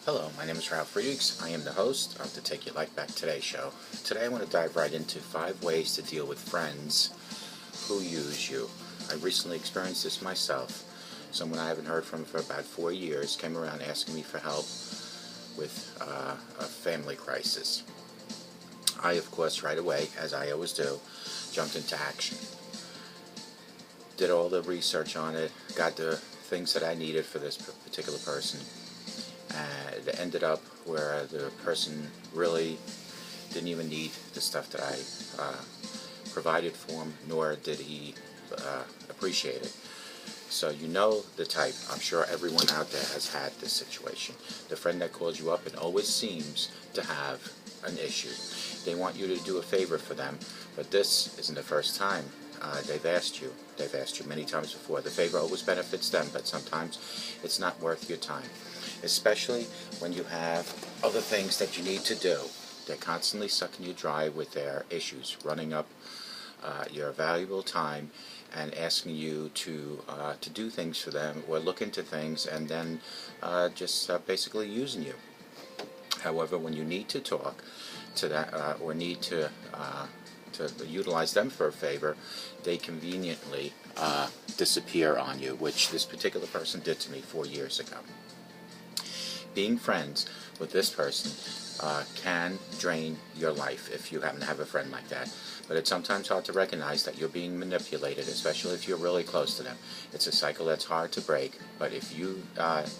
Hello, my name is Ralf Friedrichs. I am the host of the Take Your Life Back Today show. Today I want to dive right into 5 ways to deal with friends who use you. I recently experienced this myself. Someone I haven't heard from for about 4 years came around asking me for help with a family crisis. I, of course, right away, as I always do, jumped into action. Did all the research on it, got the things that I needed for this particular person. And it ended up where the person really didn't even need the stuff that I provided for him, nor did he appreciate it. So you know the type. I'm sure everyone out there has had this situation. The friend that calls you up and always seems to have an issue. They want you to do a favor for them, but this isn't the first time they've asked you. They've asked you many times before. The favor always benefits them, but sometimes it's not worth your time. Especially when you have other things that you need to do. They're constantly sucking you dry with their issues, running up your valuable time and asking you to do things for them or look into things, and then just basically using you. However, when you need to talk to that or need to utilize them for a favor, they conveniently disappear on you, which this particular person did to me 4 years ago. Being friends with this person can drain your life if you happen to have a friend like that. But it's sometimes hard to recognize that you're being manipulated, especially if you're really close to them. It's a cycle that's hard to break, but if you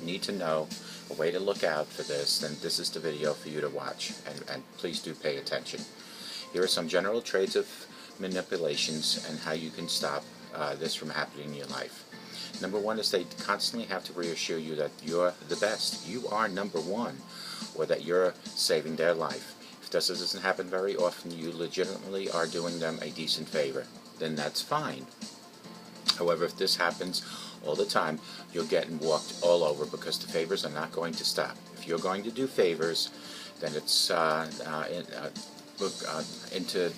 need to know a way to look out for this, then this is the video for you to watch, and please do pay attention. Here are some general traits of manipulations and how you can stop this from happening in your life. Number 1 is they constantly have to reassure you that you're the best. You are number 1, or that you're saving their life. If this doesn't happen very often, you legitimately are doing them a decent favor. Then that's fine. However, if this happens all the time, you're getting walked all over because the favors are not going to stop. If you're going to do favors, then it's into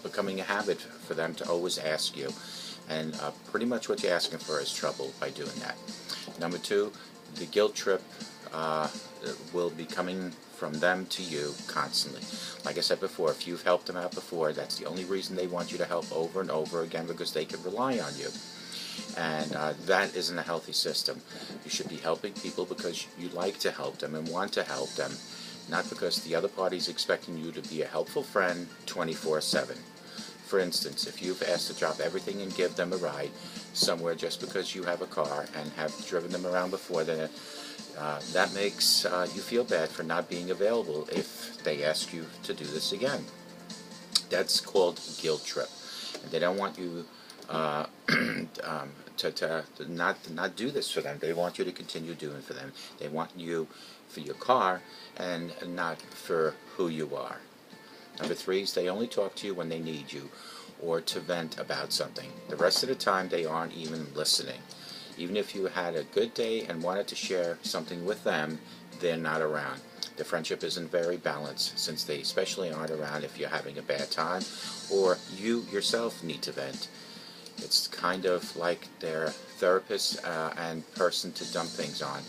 becoming a habit for them to always ask you. And pretty much what you're asking for is trouble by doing that. Number 2, the guilt trip will be coming from them to you constantly. Like I said before, if you've helped them out before, that's the only reason they want you to help over and over again, because they can rely on you. And that isn't a healthy system. You should be helping people because you like to help them and want to help them, not because the other party's expecting you to be a helpful friend 24/7. For instance, if you've asked to drop everything and give them a ride somewhere just because you have a car and have driven them around before, then that makes you feel bad for not being available if they ask you to do this again. That's called guilt trip. And they don't want you to not do this for them. They want you to continue doing for them. They want you for your car and not for who you are. Number 3 is they only talk to you when they need you or to vent about something. The rest of the time they aren't even listening. Even if you had a good day and wanted to share something with them, they're not around. The friendship isn't very balanced, since they especially aren't around if you're having a bad time or you yourself need to vent. It's kind of like their therapist and person to dump things on,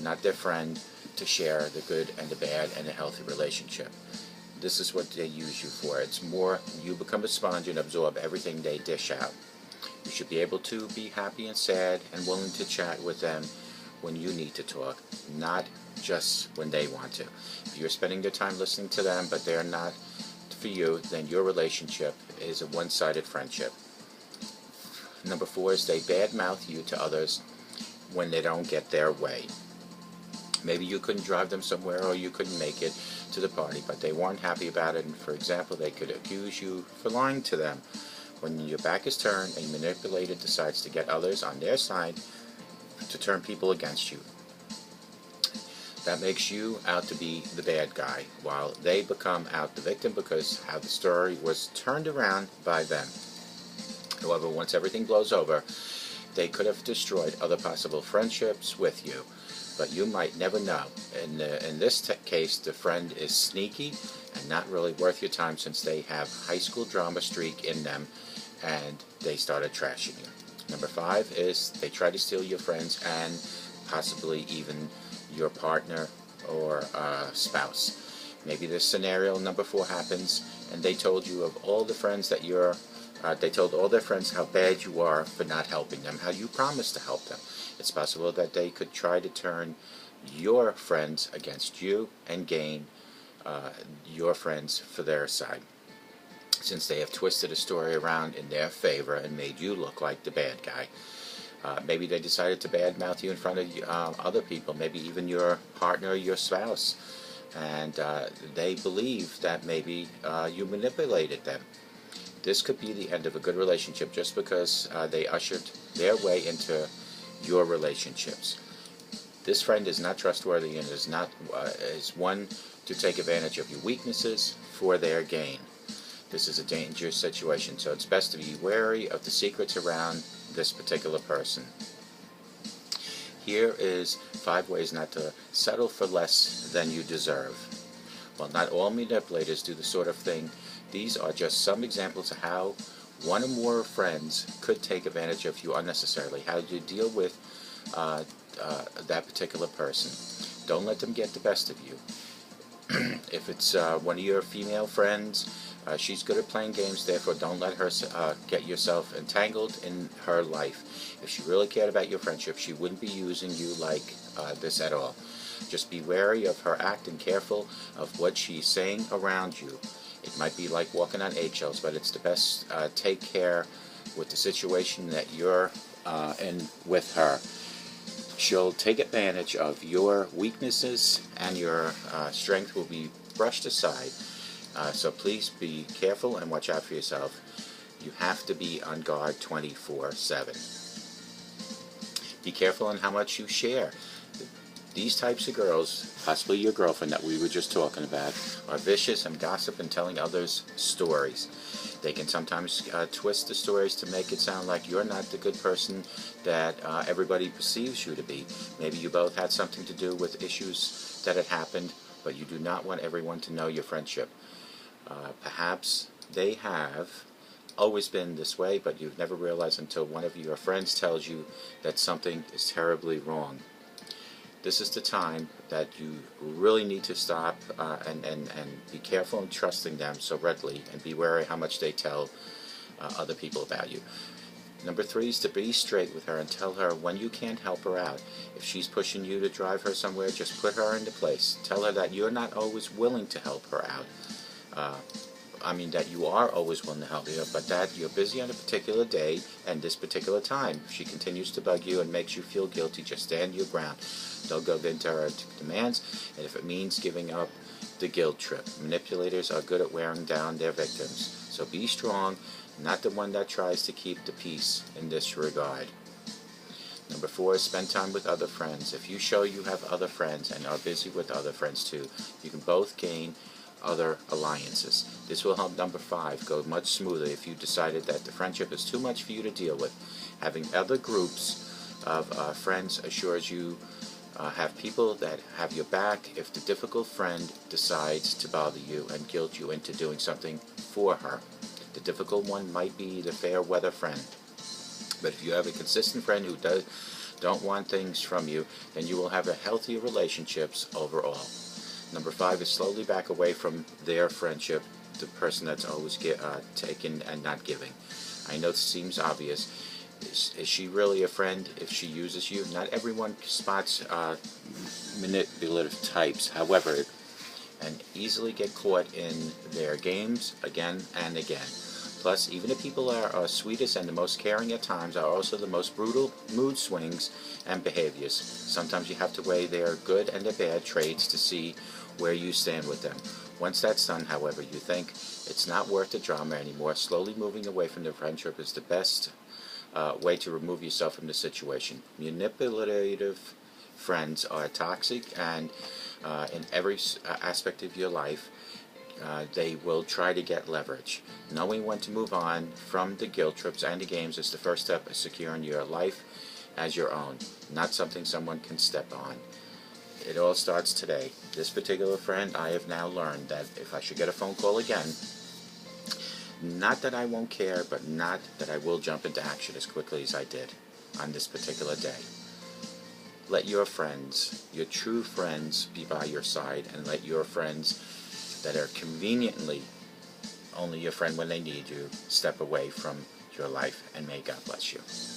not their friend to share the good and the bad and a healthy relationship. This is what they use you for. It's more you become a sponge and absorb everything they dish out. You should be able to be happy and sad and willing to chat with them when you need to talk, not just when they want to. If you're spending your time listening to them but they're not for you, then your relationship is a one-sided friendship. Number 4 is they badmouth you to others when they don't get their way. Maybe you couldn't drive them somewhere or you couldn't make it to the party, but they weren't happy about it, and for example, they could accuse you for lying to them. When your back is turned, a manipulator decides to get others on their side to turn people against you. That makes you out to be the bad guy, while they become out the victim because how the story was turned around by them. However, once everything blows over, they could have destroyed other possible friendships with you, but you might never know. In this case, the friend is sneaky and not really worth your time, since they have high school drama streak in them and they started trashing you. Number 5 is they try to steal your friends and possibly even your partner or spouse. Maybe this scenario number 4 happens, and they told you of all the friends that they told all their friends how bad you are for not helping them, how you promised to help them. It's possible that they could try to turn your friends against you and gain your friends for their side, since they have twisted a story around in their favor and made you look like the bad guy. Maybe they decided to badmouth you in front of other people, maybe even your partner or your spouse, and they believe that maybe you manipulated them. This could be the end of a good relationship just because they ushered their way into your relationships. This friend is not trustworthy and is one to take advantage of your weaknesses for their gain. This is a dangerous situation, so it's best to be wary of the secrets around this particular person. Here is 5 ways not to settle for less than you deserve. While not all manipulators do the sort of thing, these are just some examples of how one or more friends could take advantage of you unnecessarily. How do you deal with that particular person? Don't let them get the best of you. If it's one of your female friends, she's good at playing games, therefore don't let her get yourself entangled in her life. If she really cared about your friendship, she wouldn't be using you like this at all. Just be wary of her act and careful of what she's saying around you. It might be like walking on eggshells, but it's the best take care with the situation that you're in with her. She'll take advantage of your weaknesses, and your strength will be brushed aside. So please be careful and watch out for yourself. You have to be on guard 24/7. Be careful on how much you share. These types of girls, possibly your girlfriend that we were just talking about, are vicious and gossip and telling others stories. They can sometimes twist the stories to make it sound like you're not the good person that everybody perceives you to be. Maybe you both had something to do with issues that had happened, but you do not want everyone to know your friendship. Perhaps they have always been this way, but you've never realized until one of your friends tells you that something is terribly wrong. This is the time that you really need to stop and be careful in trusting them so readily, and be wary how much they tell other people about you. Number 3 is to be straight with her and tell her when you can't help her out. If she's pushing you to drive her somewhere, just put her into place. Tell her that you're not always willing to help her out. That you are always willing to help you, but that you're busy on a particular day and this particular time. If she continues to bug you and makes you feel guilty, just stand your ground. Don't go into her demands, and if it means giving up the guilt trip. Manipulators are good at wearing down their victims, so be strong, not the one that tries to keep the peace in this regard. Number 4 is spend time with other friends. If you show you have other friends and are busy with other friends too, you can both gain other alliances. This will help number 5 go much smoother if you decided that the friendship is too much for you to deal with. Having other groups of friends assures you have people that have your back if the difficult friend decides to bother you and guilt you into doing something for her. The difficult one might be the fair weather friend, but if you have a consistent friend who don't want things from you, then you will have a healthier relationships overall. Number 5 is slowly back away from their friendship, the person that's always taking and not giving. I know this seems obvious. Is she really a friend if she uses you? Not everyone spots manipulative types, however, and easily get caught in their games again and again. Plus, even if people are sweetest and the most caring at times, are also the most brutal mood swings and behaviors. Sometimes you have to weigh their good and their bad traits to see where you stand with them. Once that's done, however, you think it's not worth the drama anymore. Slowly moving away from the friendship is the best way to remove yourself from the situation. Manipulative friends are toxic, and in every aspect of your life, they will try to get leverage. Knowing when to move on from the guilt trips and the games is the first step of securing your life as your own, not something someone can step on. It all starts today. This particular friend, I have now learned that if I should get a phone call again, not that I won't care, but not that I will jump into action as quickly as I did on this particular day. Let your friends, your true friends, be by your side, and let your friends that are conveniently only your friend when they need you step away from your life, and may God bless you.